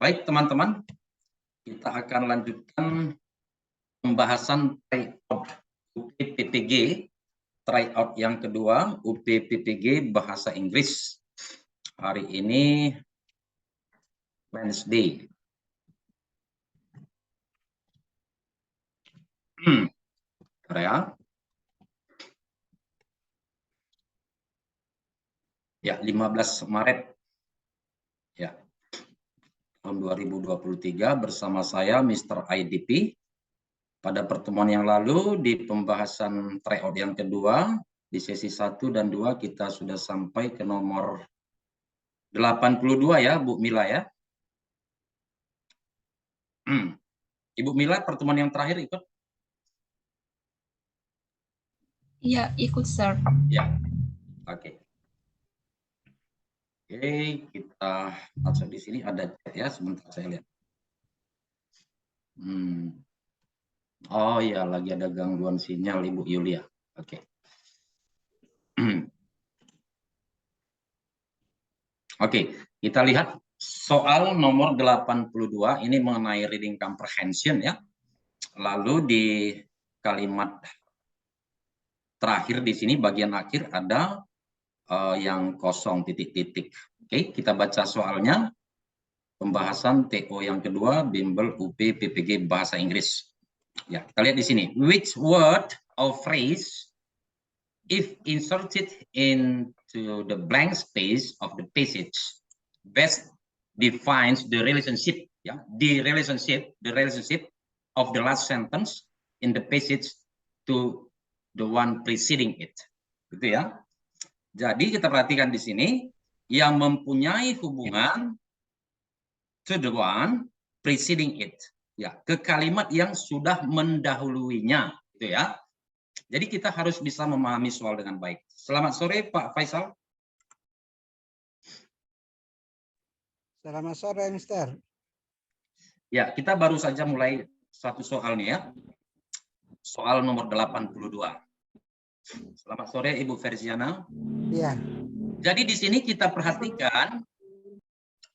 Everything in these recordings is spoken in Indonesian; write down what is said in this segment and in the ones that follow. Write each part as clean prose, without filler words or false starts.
Baik teman-teman, kita akan lanjutkan pembahasan tryout UPPPG, tryout yang kedua UPPPG Bahasa Inggris. Hari ini Wednesday. Ya, 15 Maret. Ya. Tahun 2023 bersama saya Mr. IDP. Pada pertemuan yang lalu di pembahasan tryout yang kedua di sesi 1 dan 2 kita sudah sampai ke nomor 82 ya Bu Mila ya. Ibu Mila pertemuan yang terakhir ikut? Iya, ikut Sir. Ya. Oke. Oke, kita masuk di sini ada chat ya, sebentar saya lihat. Oh iya, lagi ada gangguan sinyal Ibu Yulia. Oke. Oke, kita lihat soal nomor 82 ini mengenai reading comprehension ya. Lalu di kalimat terakhir di sini bagian akhir ada yang kosong titik-titik. Oke, kita baca soalnya. Pembahasan TO yang kedua bimbel UP PPG Bahasa Inggris. Ya, kita lihat di sini. Which word or phrase if inserted into the blank space of the passage best defines the relationship, ya, the relationship of the last sentence in the passage to the one preceding it. Gitu ya. Jadi kita perhatikan di sini yang mempunyai hubungan to the one preceding it. Ya, ke kalimat yang sudah mendahuluinya, gitu ya. Jadi kita harus bisa memahami soal dengan baik. Selamat sore Pak Faisal. Selamat sore, Mister. Ya, kita baru saja mulai satu soal nih ya. Soal nomor 82. Selamat sore Ibu Ferziana. Iya. Jadi di sini kita perhatikan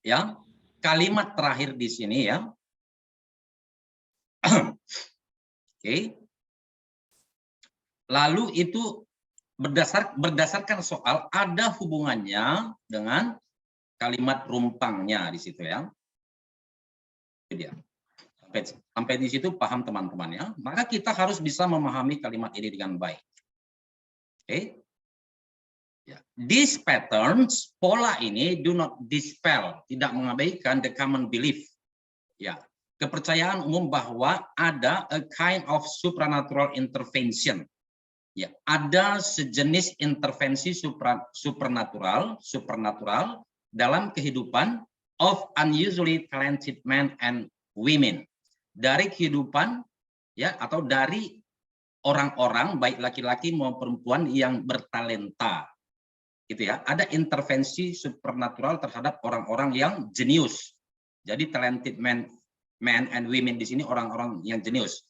ya, kalimat terakhir di sini ya. Oke. Lalu itu berdasarkan soal ada hubungannya dengan kalimat rumpangnya di situ ya. Itu dia. Sampai di situ paham teman-teman ya. Maka kita harus bisa memahami kalimat ini dengan baik. Oke. Ya. These patterns, pola ini do not dispel, tidak mengabaikan the common belief. Ya, kepercayaan umum bahwa ada a kind of supernatural intervention. Ya, ada sejenis intervensi supernatural dalam kehidupan of unusually talented men and women. Dari kehidupan ya atau dari orang-orang baik laki-laki maupun perempuan yang bertalenta. Gitu ya. Ada intervensi supernatural terhadap orang-orang yang jenius. Jadi talented men and women di sini orang-orang yang jenius.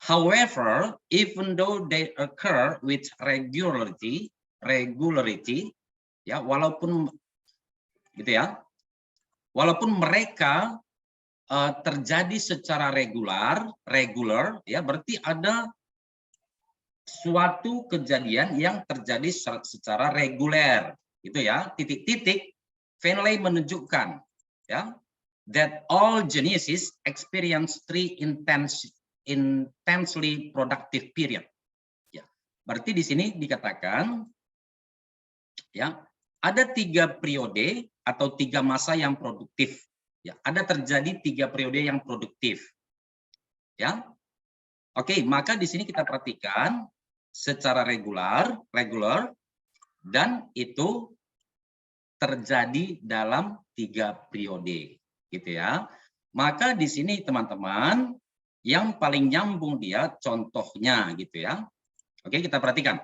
However, even though they occur with regularity, ya, walaupun gitu ya, walaupun mereka terjadi secara regular, ya, berarti ada suatu kejadian yang terjadi secara reguler, gitu ya. Titik-titik, Finlay menunjukkan, ya, that all geniuses experience three intensely productive period. Ya, berarti di sini dikatakan, ya, ada 3 periode atau 3 masa yang produktif. Ya, ada terjadi 3 periode yang produktif. Ya, oke, maka di sini kita perhatikan secara regular, dan itu terjadi dalam 3 periode, gitu ya. Maka di sini teman-teman yang paling nyambung dia contohnya, gitu ya. Oke, kita perhatikan.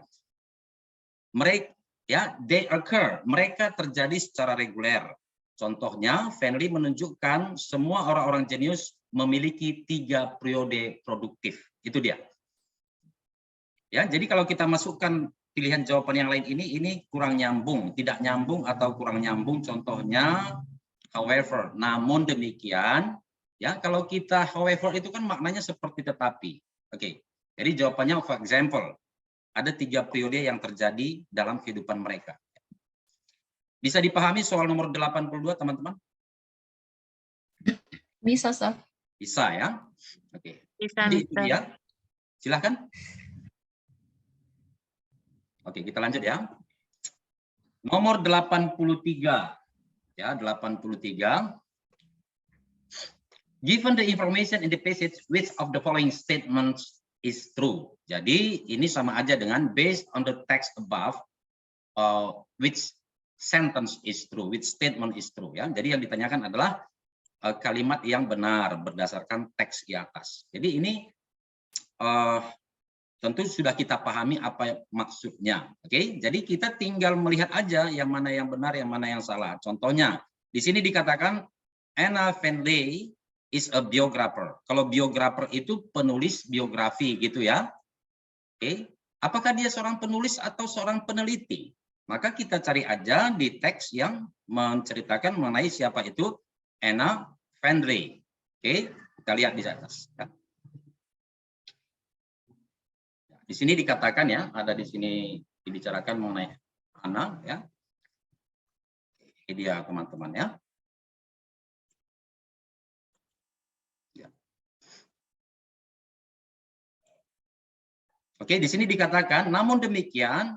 Mereka ya, they occur, mereka terjadi secara reguler. Contohnya, Finlay menunjukkan semua orang-orang jenius memiliki 3 periode produktif. Itu dia. Ya, jadi kalau kita masukkan pilihan jawaban yang lain ini kurang nyambung, tidak nyambung atau kurang nyambung. Contohnya However, namun demikian, ya kalau kita however itu kan maknanya seperti tetapi. Oke, jadi jawabannya for example, ada 3 periode yang terjadi dalam kehidupan mereka. Bisa dipahami soal nomor 82, teman-teman? Bisa, Sir. Bisa ya. Oke. Bisa, Jadi itu Mister. dia. Silahkan. Oke, kita lanjut ya. Nomor 83. Ya, 83. Given the information in the passage, which of the following statements is true? Jadi ini sama aja dengan based on the text above, which sentence is true, which statement is true. Ya, jadi yang ditanyakan adalah kalimat yang benar berdasarkan teks di atas. Jadi ini tentu sudah kita pahami apa maksudnya. Oke, jadi kita tinggal melihat aja yang mana yang benar, yang mana yang salah. Contohnya di sini dikatakan Anna Findlay is a biographer. Kalau biographer itu penulis biografi gitu ya. Oke, apakah dia seorang penulis atau seorang peneliti? Maka kita cari aja di teks yang menceritakan mengenai siapa itu Anna Findlay. Oke, kita lihat di atas. Ya. Di sini dikatakan ya, ada di sini dibicarakan mengenai Anna ya. Ini dia teman-teman ya. Oke, di sini dikatakan, namun demikian,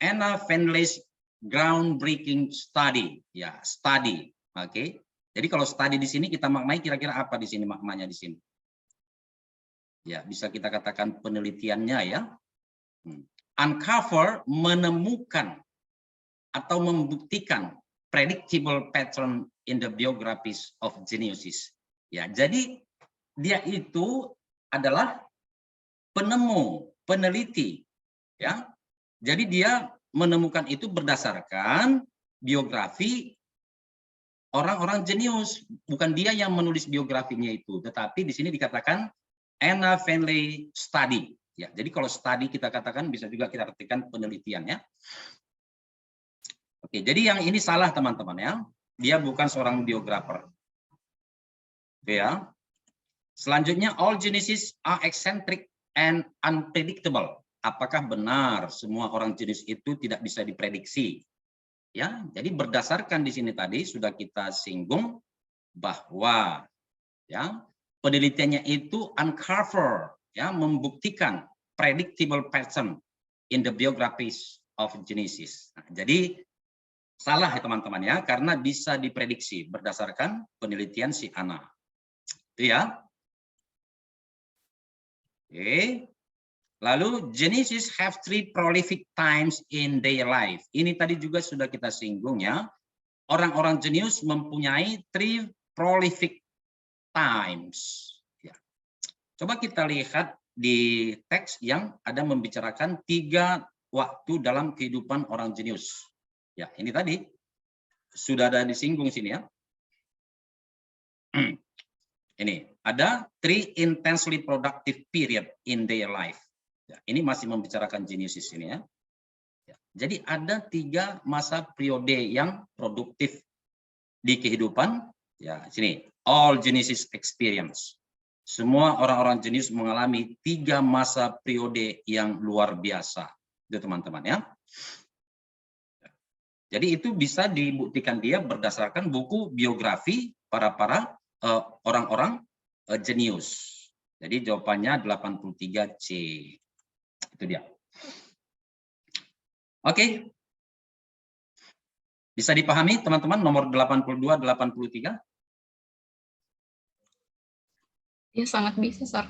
Anna Findlay's groundbreaking study, ya study. Oke, jadi kalau study di sini kita maknai kira-kira apa di sini maknanya di sini? Ya, bisa kita katakan penelitiannya ya. Uncover, menemukan atau membuktikan predictable pattern in the biographies of geniuses. Ya, jadi dia itu adalah penemu, peneliti, ya. Jadi dia menemukan itu berdasarkan biografi orang-orang jenius, bukan dia yang menulis biografinya itu, tetapi di sini dikatakan Anna Findlay study. Ya, jadi kalau study kita katakan bisa juga kita artikan penelitian ya. Oke, jadi yang ini salah teman-teman ya. Dia bukan seorang biografer. Oke ya. Selanjutnya, all geniuses are eccentric and unpredictable. Apakah benar semua orang jenius itu tidak bisa diprediksi? Ya, jadi berdasarkan di sini tadi sudah kita singgung bahwa ya penelitiannya itu uncover, ya membuktikan predictable pattern in the biographies of geniuses. Nah, jadi salah ya teman-teman ya, karena bisa diprediksi berdasarkan penelitian si Anna. Itu ya. Oke. Lalu geniuses have 3 prolific times in their life. Ini tadi juga sudah kita singgung ya. Orang-orang jenius mempunyai 3 prolific times. Ya. Coba kita lihat di teks yang ada membicarakan 3 waktu dalam kehidupan orang jenius. Ya, ini tadi sudah ada disinggung sini ya. Ini ada 3 intensely productive period in their life. Ya, ini masih membicarakan geniuses ini ya. Ya. Jadi ada 3 masa periode yang produktif di kehidupan. Ya, sini all geniuses experience. Semua orang-orang jenius mengalami 3 masa periode yang luar biasa. Itu teman-teman ya. Jadi itu bisa dibuktikan dia berdasarkan buku biografi para orang-orang jenius. Jadi jawabannya 83C. Itu dia. Oke. Bisa dipahami teman-teman nomor 82, 83? Ya, sangat bisa, Sir.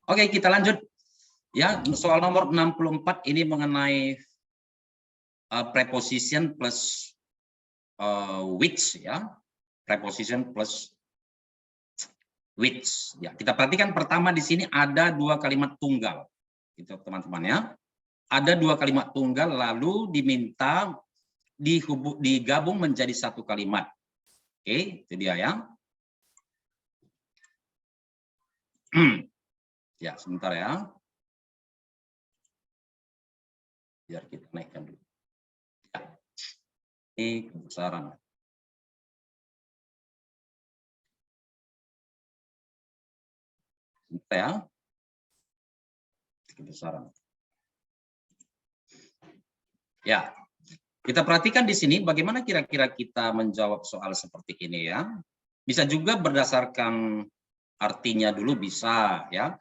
Oke, kita lanjut. Ya, soal nomor 64 ini mengenai preposition plus which ya. Preposition plus which. Ya, kita perhatikan pertama di sini ada 2 kalimat tunggal. Itu teman-teman ya. Ada 2 kalimat tunggal lalu diminta digabung menjadi 1 kalimat. Oke, itu dia ya. Ya, sebentar ya. Biar kita naikkan dulu. Ya. Ini kebesaran. Ya. Kebesaran. Ya. Kita perhatikan di sini bagaimana kira-kira kita menjawab soal seperti ini ya. Bisa juga berdasarkan artinya dulu bisa ya.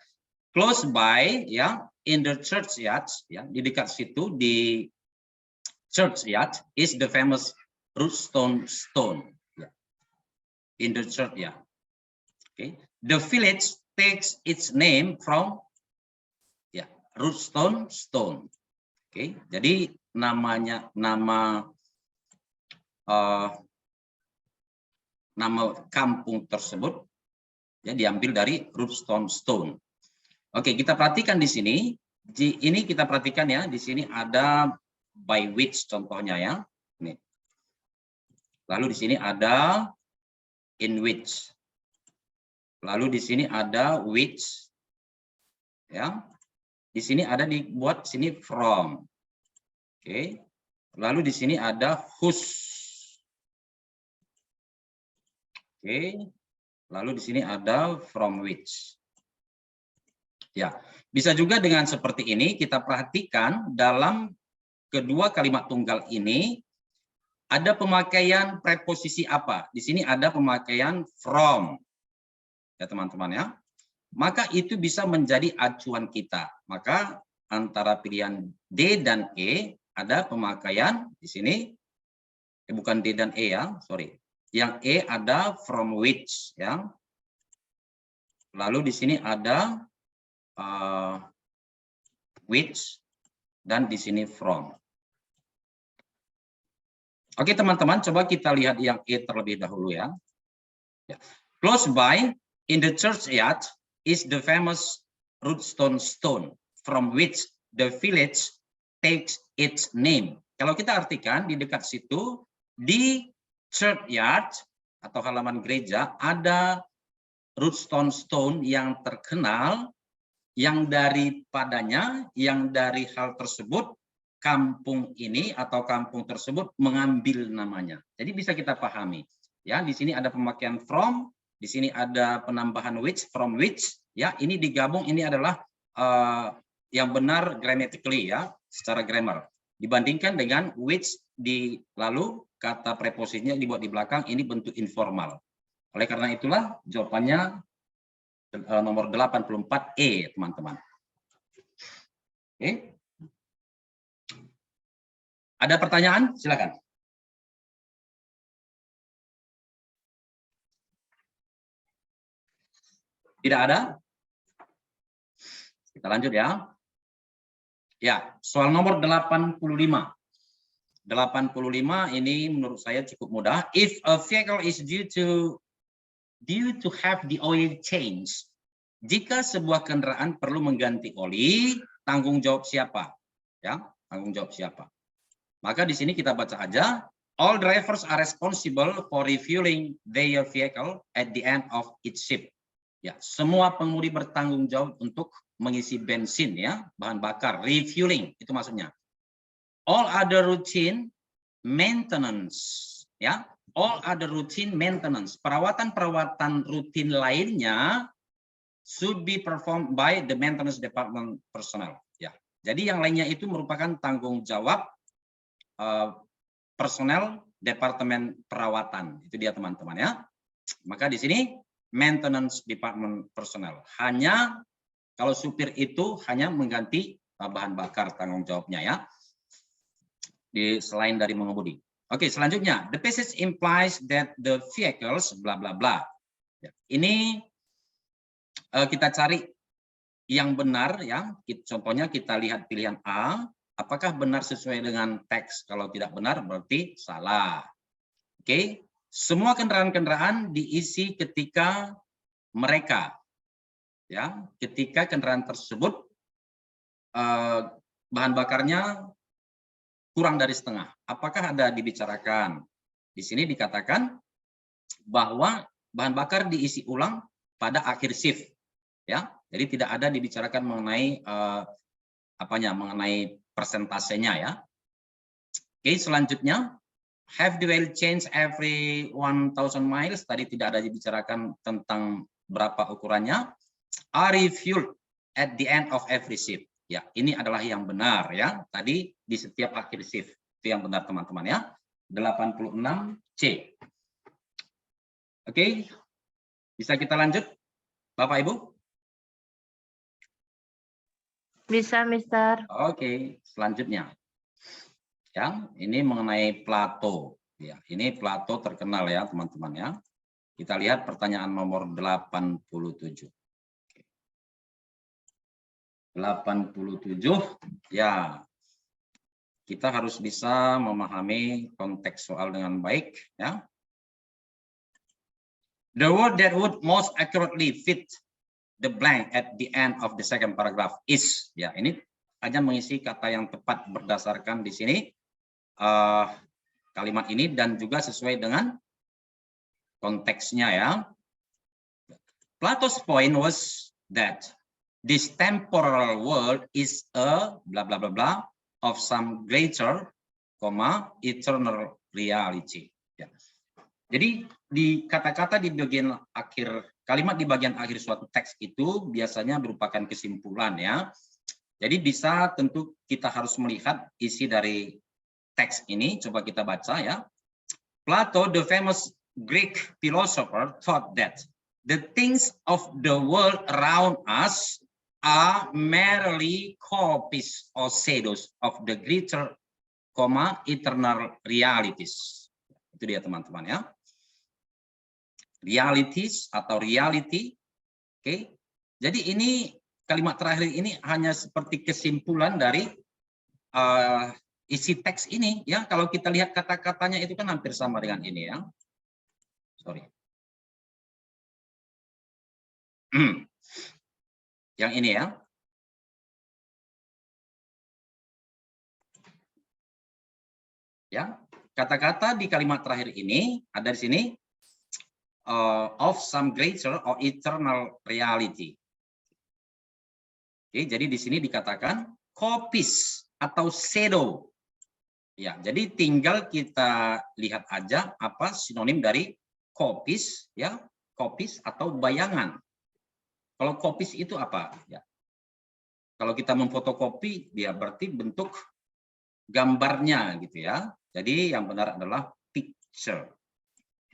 Close by ya, in the churchyard ya, di dekat situ di churchyard is the famous rootstone stone ya. In the churchyard. Okay. The village takes its name from ya, rootstone stone. Oke, jadi nama kampung tersebut ya diambil dari rootstone stone. Oke, kita perhatikan di sini. Ini kita perhatikan ya, di sini ada by which contohnya ya. Nih. Lalu di sini ada in which. Lalu di sini ada which. Ya. Di sini ada dibuat sini from. Oke. Lalu di sini ada whose. Oke. Lalu di sini ada from which. Ya, bisa juga dengan seperti ini kita perhatikan dalam kedua kalimat tunggal ini ada pemakaian preposisi apa? Di sini ada pemakaian from. Ya, teman-teman ya. Maka itu bisa menjadi acuan kita. Maka antara pilihan D dan E ada pemakaian di sini, bukan D dan E ya, sorry. Yang E ada from which ya. Lalu di sini ada which dan di sini from. Oke teman-teman, coba kita lihat yang E terlebih dahulu ya. Close by in the churchyard is the famous rootstone stone from which the village takes its name. Kalau kita artikan di dekat situ di churchyard atau halaman gereja ada rootstone stone yang terkenal yang daripadanya, yang dari hal tersebut kampung ini atau kampung tersebut mengambil namanya. Jadi bisa kita pahami. Ya, di sini ada pemakaian from, di sini ada penambahan which, from which, ya, ini digabung, ini adalah yang benar grammatically ya, secara grammar. Dibandingkan dengan which di lalu kata preposisinya dibuat di belakang, ini bentuk informal. Oleh karena itulah jawabannya nomor 84E, teman-teman. Oke. Ada pertanyaan? Silakan. Tidak ada? Kita lanjut ya. Ya, soal nomor 85. 85 ini menurut saya cukup mudah. If a vehicle is due to have the oil change. Jika sebuah kendaraan perlu mengganti oli, tanggung jawab siapa? Ya, tanggung jawab siapa? Maka di sini kita baca aja, all drivers are responsible for refueling their vehicle at the end of each shift. Ya, semua pengemudi bertanggung jawab untuk mengisi bensin ya, bahan bakar, refueling itu maksudnya. All other routine maintenance ya. All other routine maintenance, perawatan-perawatan rutin lainnya should be performed by the maintenance department personnel. Ya, jadi yang lainnya itu merupakan tanggung jawab personel departemen perawatan. Itu dia teman-teman ya. Maka di sini maintenance department personnel. Hanya kalau supir itu hanya mengganti bahan bakar tanggung jawabnya ya. Selain dari mengemudi. Oke, selanjutnya, the passage implies that the vehicles bla bla bla. Ya, ini kita cari yang benar ya. Contohnya kita lihat pilihan A, apakah benar sesuai dengan teks? Kalau tidak benar berarti salah. Oke, semua kendaraan-kendaraan diisi ketika mereka ya, ketika kendaraan tersebut bahan bakarnya kurang dari setengah. Apakah ada dibicarakan? Di sini dikatakan bahwa bahan bakar diisi ulang pada akhir shift, ya. Jadi tidak ada dibicarakan mengenai mengenai persentasenya ya. Oke, selanjutnya have the oil change every 1000 miles. Tadi tidak ada dibicarakan tentang berapa ukurannya. are refueled at the end of every shift. Ya, ini adalah yang benar ya. Tadi di setiap akhir shift. Itu yang benar teman-teman ya. 86C. Oke. Bisa kita lanjut Bapak Ibu? Bisa, Mister. Oke, selanjutnya. Ya, ini mengenai Plato. Ya, ini Plato terkenal ya, teman-teman ya. Kita lihat pertanyaan nomor 87. 87 ya. Kita harus bisa memahami konteks soal dengan baik ya. The word that would most accurately fit the blank at the end of the second paragraph is, ya ini hanya mengisi kata yang tepat berdasarkan di sini kalimat ini dan juga sesuai dengan konteksnya ya. Plato's point was that this temporal world is a blah blah blah blah of some greater, eternal reality. Ya. Jadi di kata-kata di bagian akhir kalimat di bagian akhir suatu teks itu biasanya merupakan kesimpulan ya. Jadi bisa tentu kita harus melihat isi dari teks ini. Coba kita baca ya. Plato, the famous Greek philosopher, thought that the things of the world around us are merely copies or shadows of the greater, eternal realities. Itu dia teman-teman ya. Realities atau reality. Oke. Jadi ini kalimat terakhir ini hanya seperti kesimpulan dari isi teks ini ya. Kalau kita lihat kata-katanya itu kan hampir sama dengan ini ya. Sorry. Yang ini ya. Ya, kata-kata di kalimat terakhir ini ada di sini of some greater or eternal reality. Oke, jadi di sini dikatakan copies atau shadow. Ya, jadi tinggal kita lihat aja apa sinonim dari copies ya, copies atau bayangan. Kalau copies itu apa? Ya. Kalau kita memfotokopi, dia berarti bentuk gambarnya gitu ya. Jadi yang benar adalah picture.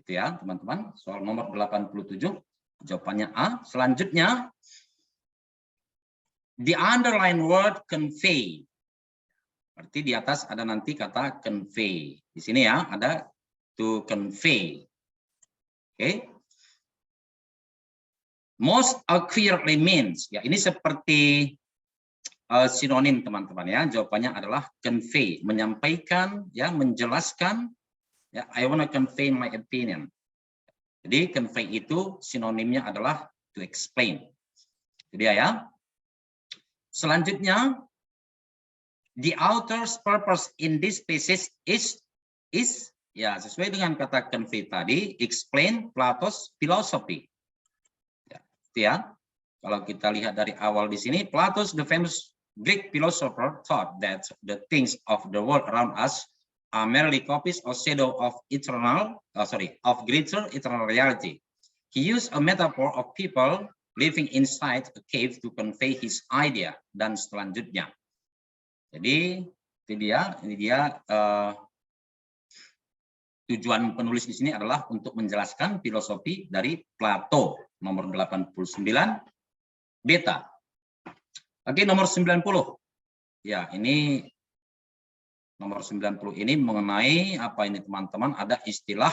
Gitu ya, teman-teman. Soal nomor 87, jawabannya A. Selanjutnya, the underlined word convey. Berarti di atas ada nanti kata convey. Di sini ya, ada to convey. Oke. Most accurately means, ya ini seperti sinonim teman-teman ya. Jawabannya adalah convey, menyampaikan, ya menjelaskan. Ya, I wanna convey my opinion. Jadi convey itu sinonimnya adalah to explain. Jadi ya. Selanjutnya, the author's purpose in this passage is ya sesuai dengan kata convey tadi, explain Plato's philosophy. Ya, kalau kita lihat dari awal di sini, Plato's the famous Greek philosopher thought that the things of the world around us are merely copies or shadow of greater eternal reality. He used a metaphor of people living inside a cave to convey his idea. Dan selanjutnya, jadi ini dia tujuan penulis di sini adalah untuk menjelaskan filosofi dari Plato. Nomor 89 beta. Oke, nomor 90. Ya, ini nomor 90 ini mengenai apa ini teman-teman? Ada istilah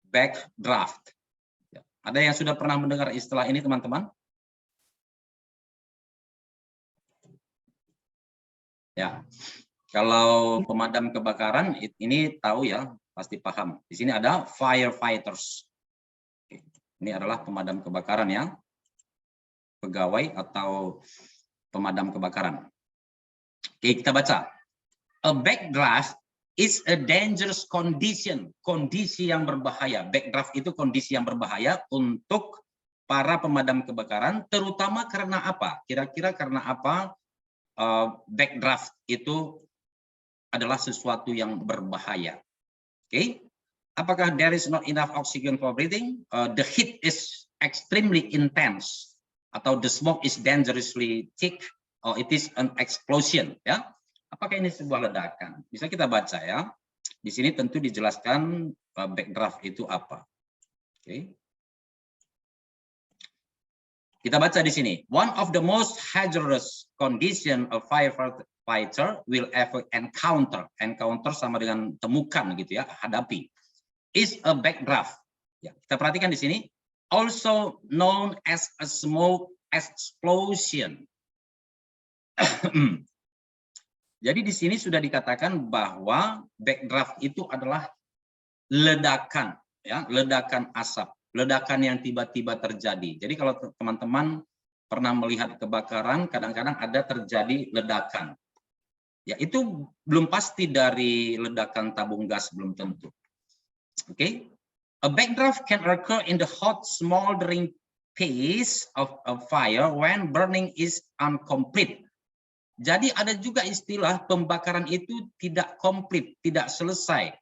backdraft. Ya, ada yang sudah pernah mendengar istilah ini teman-teman? Ya. Kalau pemadam kebakaran ini tahu ya, pasti paham. Di sini ada firefighters. Ini adalah pemadam kebakaran ya. Pegawai atau pemadam kebakaran. Oke, kita baca. A backdraft is a dangerous condition. Kondisi yang berbahaya. Backdraft itu kondisi yang berbahaya untuk para pemadam kebakaran, terutama karena apa? Kira-kira karena apa backdraft itu adalah sesuatu yang berbahaya. Oke, Apakah there is not enough oxygen for breathing? The heat is extremely intense, atau the smoke is dangerously thick, or it is an explosion. Ya, apakah ini sebuah ledakan? Bisa kita baca ya. Di sini tentu dijelaskan backdraft itu apa. Oke. Kita baca di sini. One of the most hazardous condition a firefighter will ever encounter. Encounter sama dengan temukan gitu ya, hadapi. Is a backdraft. Ya, kita perhatikan di sini. Also known as a smoke explosion. Jadi di sini sudah dikatakan bahwa backdraft itu adalah ledakan, ya, ledakan asap, ledakan yang tiba-tiba terjadi. Jadi kalau teman-teman pernah melihat kebakaran, kadang-kadang ada terjadi ledakan. Ya, itu belum pasti dari ledakan tabung gas, belum tentu. Oke, a backdraft can occur in the hot smoldering phase of a fire when burning is incomplete. Jadi ada juga istilah pembakaran itu tidak komplit, tidak selesai,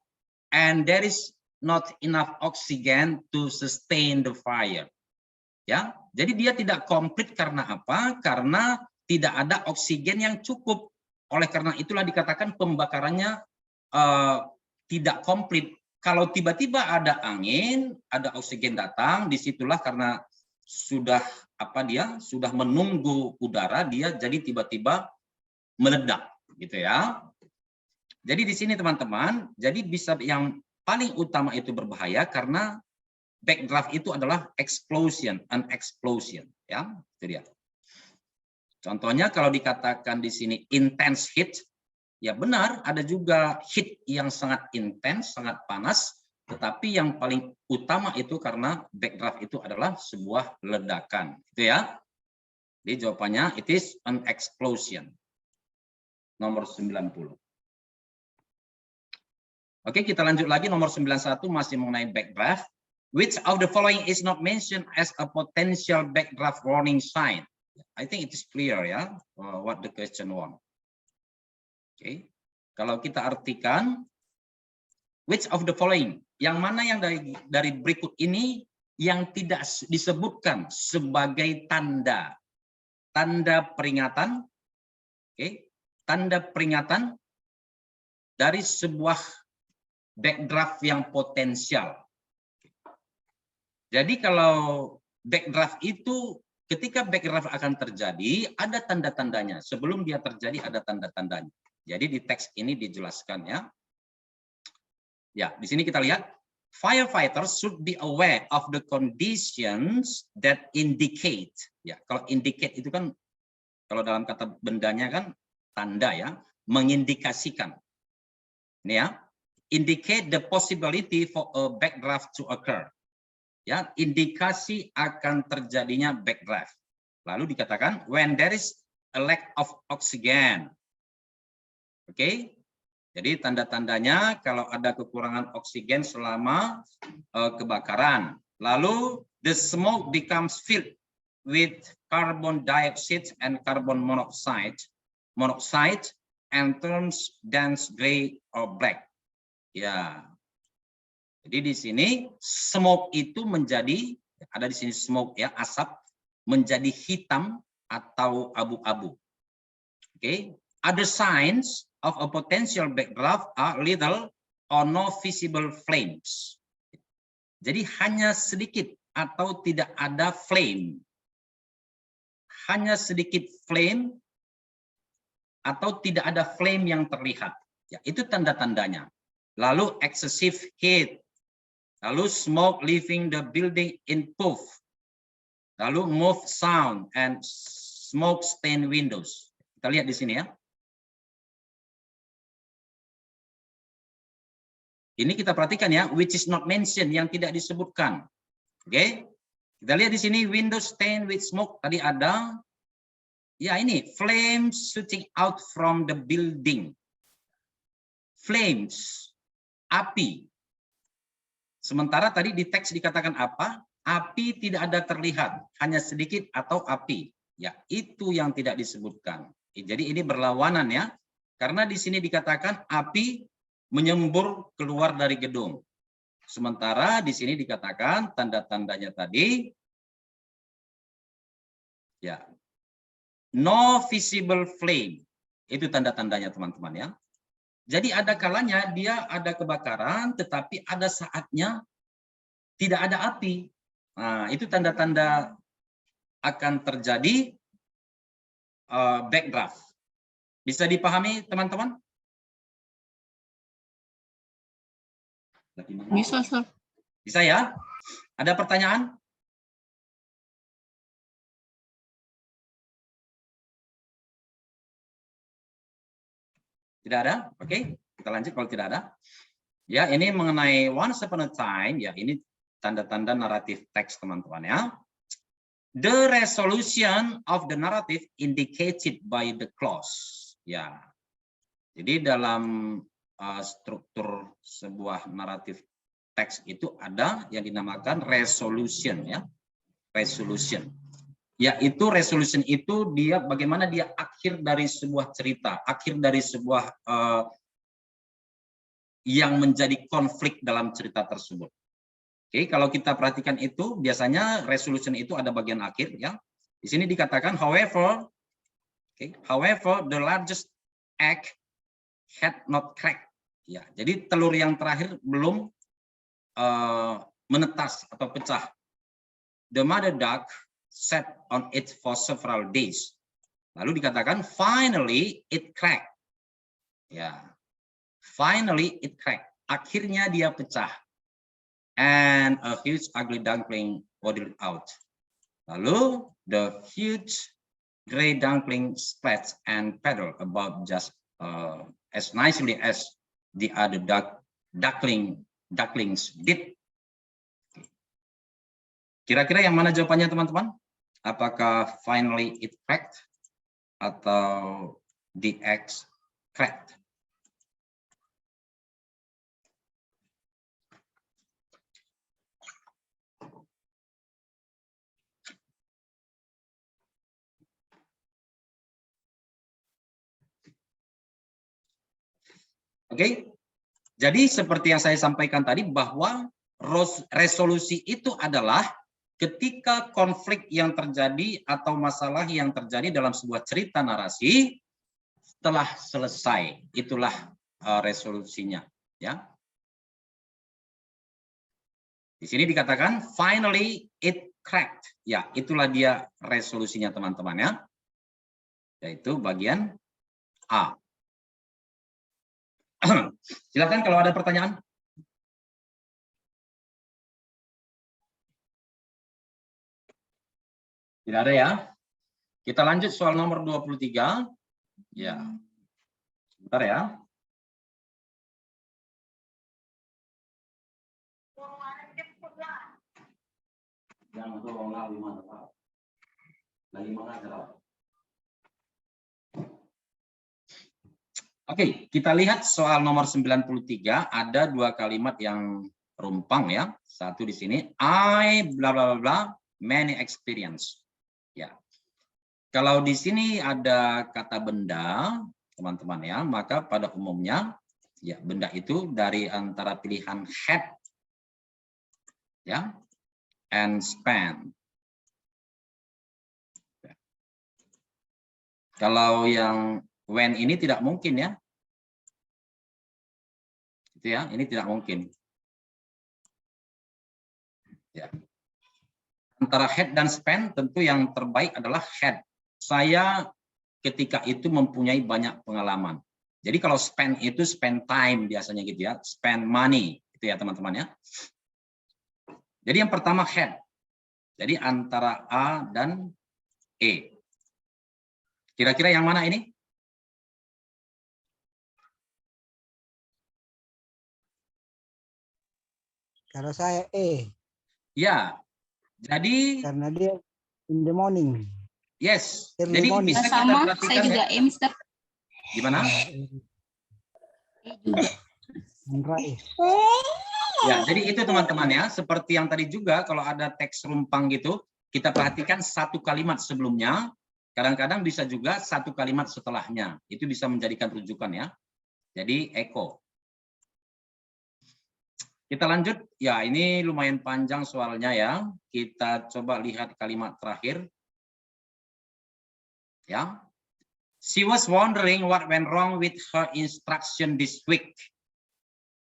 and there is not enough oxygen to sustain the fire. Ya, jadi dia tidak komplit karena apa? Karena tidak ada oksigen yang cukup. Oleh karena itulah dikatakan pembakarannya tidak komplit. Kalau tiba-tiba ada angin, ada oksigen datang, disitulah karena sudah sudah menunggu udara, dia jadi tiba-tiba meledak, gitu ya. Jadi di sini teman-teman, jadi bisa yang paling utama itu berbahaya karena backdraft itu adalah explosion, an explosion, ya, itu dia. Contohnya kalau dikatakan di sini intense heat, ya benar, ada juga heat yang sangat intens, sangat panas, tetapi yang paling utama itu karena backdraft itu adalah sebuah ledakan, gitu ya. Jadi jawabannya it is an explosion. Nomor 90. Oke, kita lanjut lagi nomor 91 masih mengenai backdraft. Which of the following is not mentioned as a potential backdraft warning sign? I think it is clear ya, what the question want. Oke, kalau kita artikan, which of the following, yang mana yang dari berikut ini yang tidak disebutkan sebagai tanda peringatan, oke, tanda peringatan dari sebuah backdraft yang potensial. Jadi kalau backdraft itu, ketika backdraft akan terjadi, ada tanda-tandanya. Sebelum dia terjadi, ada tanda-tandanya. Jadi di teks ini dijelaskan ya. Ya, di sini kita lihat, firefighters should be aware of the conditions that indicate. Ya, kalau indicate itu kan, kalau dalam kata bendanya kan tanda ya, mengindikasikan. Ini ya, indicate the possibility for a backdraft to occur. Ya, indikasi akan terjadinya backdraft. Lalu dikatakan when there is a lack of oxygen. Oke, jadi tanda-tandanya kalau ada kekurangan oksigen selama kebakaran. Lalu the smoke becomes filled with carbon dioxide and carbon monoxide and turns dense gray or black. Ya, jadi di sini smoke itu menjadi, ada di sini smoke ya, asap menjadi hitam atau abu-abu. Oke, other signs of a potential backdraft are little or no visible flames. Jadi hanya sedikit atau tidak ada flame. Hanya sedikit flame atau tidak ada flame yang terlihat. Ya, itu tanda-tandanya. Lalu excessive heat. Lalu smoke leaving the building in puff. Lalu muffled sound and smoke stained windows. Kita lihat di sini ya. Ini kita perhatikan ya, which is not mentioned, yang tidak disebutkan. Oke, kita lihat di sini window stained with smoke. Tadi ada, ya ini flames shooting out from the building. Flames, api. Sementara tadi di teks dikatakan apa? Api tidak ada terlihat, hanya sedikit atau api. Ya, itu yang tidak disebutkan. Jadi ini berlawanan ya, karena di sini dikatakan api menyembur keluar dari gedung. Sementara di sini dikatakan tanda-tandanya tadi, ya, no visible flame. Itu tanda-tandanya teman-teman ya. Jadi ada kalanya dia ada kebakaran, tetapi ada saatnya tidak ada api. Nah, itu tanda-tanda akan terjadi backdraft. Bisa dipahami teman-teman? Bisa, Sir. Bisa ya? Ada pertanyaan? Tidak ada? Oke, kita lanjut kalau tidak ada. Ya, ini mengenai once upon a time, ya ini tanda-tanda naratif teks teman-teman ya. The resolution of the narrative indicated by the clause. Ya, jadi dalam struktur sebuah naratif teks itu ada yang dinamakan resolution ya. Resolution. Yaitu resolution itu dia bagaimana dia akhir dari sebuah cerita, akhir dari sebuah yang menjadi konflik dalam cerita tersebut. Oke, kalau kita perhatikan itu biasanya resolution itu ada bagian akhir ya. Di sini dikatakan however, however the largest egg had not cracked. Ya, jadi telur yang terakhir belum menetas atau pecah. The mother duck sat on it for several days. Lalu dikatakan finally it cracked. Ya. Finally it cracked. Akhirnya dia pecah. And a huge ugly duckling waddled out. Lalu the huge gray duckling splashed and paddled about just as nicely as the other ducklings did. Kira-kira yang mana jawabannya teman-teman? Apakah finally it cracked atau the eggs cracked? Oke, jadi seperti yang saya sampaikan tadi bahwa resolusi itu adalah ketika konflik yang terjadi atau masalah yang terjadi dalam sebuah cerita narasi telah selesai, itulah resolusinya, ya. Di sini dikatakan finally it cracked, ya, itulah dia resolusinya teman-teman ya, yaitu bagian A. Silakan kalau ada pertanyaan. Tidak ada ya. Kita lanjut soal nomor 23. Ya. Sebentar ya. Jangan tolong lagi mana, Pak. Lagi mana, Pak? Oke, kita lihat soal nomor 93, ada dua kalimat yang rumpang ya. Satu di sini, I bla bla bla many experience. Ya. Kalau di sini ada kata benda, teman-teman ya, maka pada umumnya ya benda itu dari antara pilihan had ya and span. Kalau yang when ini tidak mungkin ya. Itu ya, ini tidak mungkin. Ya. Antara had dan span tentu yang terbaik adalah had. Saya ketika itu mempunyai banyak pengalaman. Jadi kalau spend itu spend time biasanya gitu ya, spend money itu ya teman-teman ya. Jadi yang pertama had. Jadi antara A dan E. Kira-kira yang mana ini? Kalau saya E. Ya. Jadi Karena dia in the morning. yes. Early Jadi morning. bisa kita Sama, perhatikan saya juga ya. E, Mister. Gimana? Sunrise. Ya, jadi itu teman-teman ya, seperti yang tadi juga kalau ada teks rumpang gitu, kita perhatikan satu kalimat sebelumnya, kadang-kadang bisa juga satu kalimat setelahnya. Itu bisa menjadikan rujukan ya. Jadi echo. Kita lanjut. Ya, ini lumayan panjang soalnya ya. Kita coba lihat kalimat terakhir. Ya. She was wondering what went wrong with her instruction this week.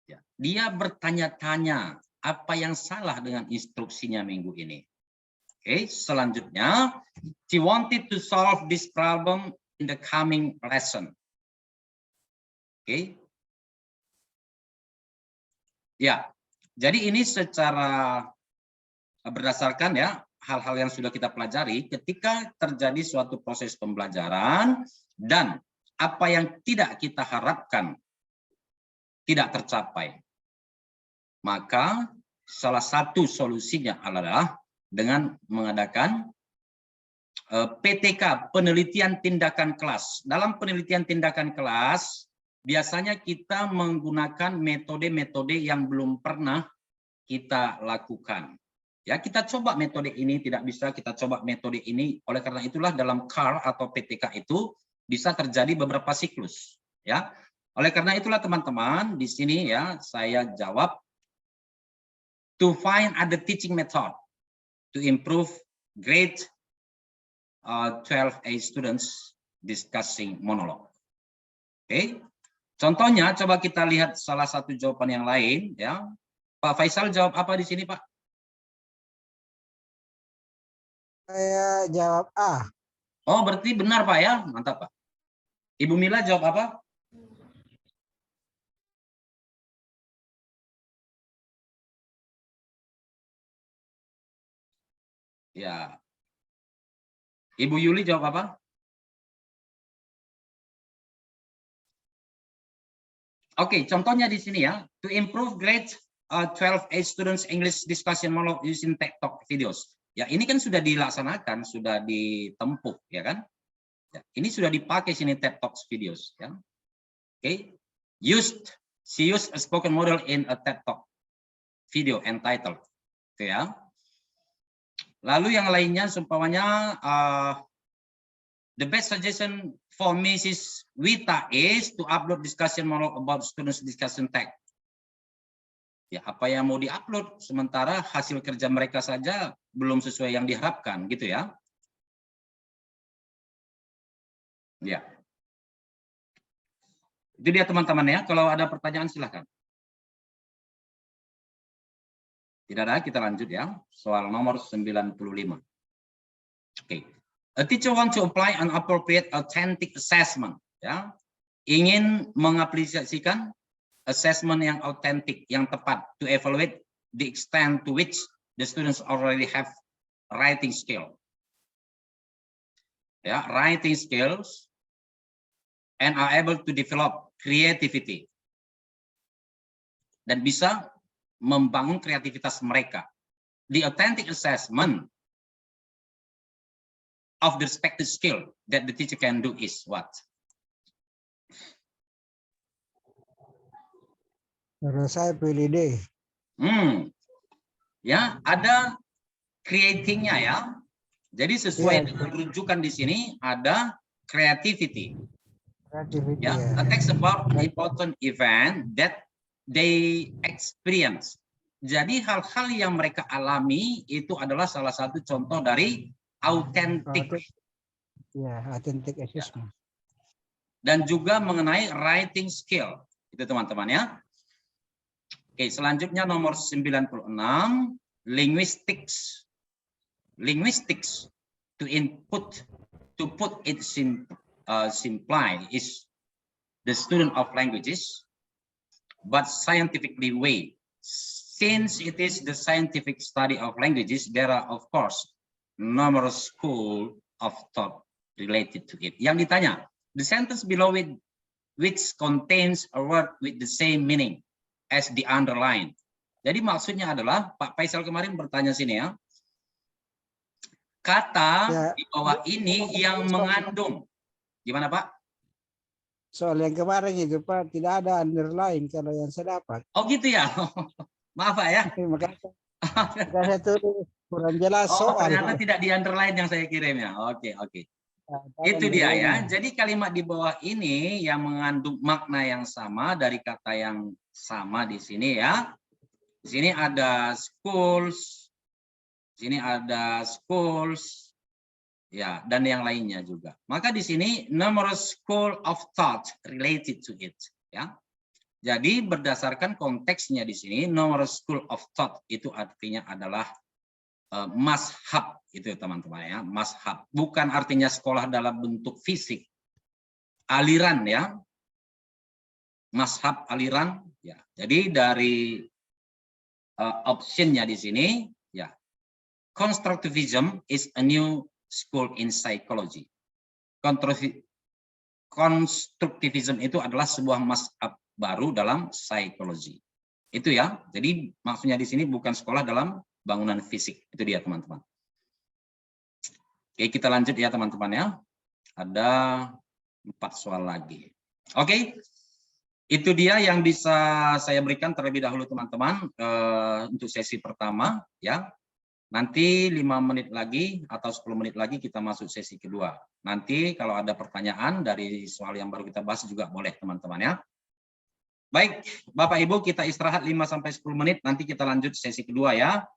Ya, dia bertanya-tanya apa yang salah dengan instruksinya minggu ini. Oke, selanjutnya, she wanted to solve this problem in the coming lesson. Oke. Ya, jadi ini secara berdasarkan ya hal-hal yang sudah kita pelajari ketika terjadi suatu proses pembelajaran dan apa yang tidak kita harapkan tidak tercapai. Maka salah satu solusinya adalah dengan mengadakan PTK, penelitian tindakan kelas. Dalam penelitian tindakan kelas, biasanya kita menggunakan metode-metode yang belum pernah kita lakukan. Ya, kita coba metode ini, tidak bisa kita coba metode ini. Oleh karena itulah dalam CAR atau PTK itu bisa terjadi beberapa siklus. Ya, oleh karena itulah teman-teman di sini ya saya jawab to find other teaching method to improve grade 12A students discussing monologue. Oke, contohnya coba kita lihat salah satu jawaban yang lain ya. Pak Faisal jawab apa di sini, Pak? Saya jawab A. Oh, berarti benar, Pak ya. Mantap, Pak. Ibu Mila jawab apa? Ya. Ibu Yuli jawab apa? Oke, contohnya di sini ya. To improve grade 12A students English discussion monologue using TikTok videos. Ya, ini kan sudah dilaksanakan, sudah ditempuh, ya kan? Ya, ini sudah dipakai sini TikTok videos, ya. Oke. She used a spoken model in a TikTok video entitled. Oke ya. Lalu yang lainnya seumpamanya the best suggestion for Mrs. Wita is to upload discussion monologue about students discussion tag. Ya, apa yang mau diupload sementara hasil kerja mereka saja belum sesuai yang diharapkan, gitu ya. Ya. Itu dia teman-teman ya, kalau ada pertanyaan silahkan. Tidak ada, kita lanjut ya. Soal nomor 95. Oke. A teacher want to apply an appropriate authentic assessment. Ya. Ingin mengaplikasikan assessment yang autentik, yang tepat to evaluate the extent to which the students already have writing skill. Ya, writing skills and are able to develop creativity. Dan bisa membangun kreativitas mereka. The authentic assessment of the respective skill that the teacher can do is what? Menurut saya pilih D. Ya, ada creating-nya ya. Jadi sesuai Ya. dengan rujukan di sini ada creativity. Kreativiti, Ya, ya. a text about an important event that they experience. Jadi hal-hal yang mereka alami itu adalah salah satu contoh dari authentic. Ya, authentic assessment. Dan juga mengenai writing skill. Itu teman-teman ya. Oke, selanjutnya nomor 96, linguistics. Linguistics to put it simply is the student of languages, but scientifically way. Since it is the scientific study of languages, there are of course numerous school of thought related to it. Yang ditanya, the sentence below it which contains a word with the same meaning as the underline. Jadi maksudnya adalah Pak Faisal kemarin bertanya sini ya. Kata Ya. di bawah ini yang mengandung. Gimana Pak? Soal yang kemarin itu Pak tidak ada underline kalau yang saya dapat. Oh gitu ya. Maaf Pak ya. Makanya saya tulis kurang jelas Oh soal. ternyata tidak di underline yang saya kirim ya. Oke. Nah, Itu dia ya. underline. Jadi kalimat di bawah ini yang mengandung makna yang sama dari kata yang sama di sini ya. Di sini ada schools, di sini ada schools, ya, dan yang lainnya juga. Maka di sini numerous school of thought related to it, ya. Jadi berdasarkan konteksnya di sini, numerous school of thought itu artinya adalah mazhab, itu teman-teman ya, mazhab. Bukan artinya sekolah dalam bentuk fisik, aliran ya, mazhab aliran ya. Jadi dari optionnya di sini ya, constructivism is a new school in psychology. Konstruktivisme itu adalah sebuah mazhab baru dalam psikologi. Itu ya. Jadi maksudnya di sini bukan sekolah dalam bangunan fisik. Itu dia teman-teman. Oke, kita lanjut ya teman-teman ya. Ada 4 soal lagi. Oke. Itu dia yang bisa saya berikan terlebih dahulu teman-teman untuk sesi pertama ya. Nanti 5 menit lagi atau 10 menit lagi kita masuk sesi kedua. Nanti kalau ada pertanyaan dari soal yang baru kita bahas juga boleh teman-teman ya. Baik, Bapak Ibu kita istirahat 5 sampai 10 menit nanti kita lanjut sesi kedua ya.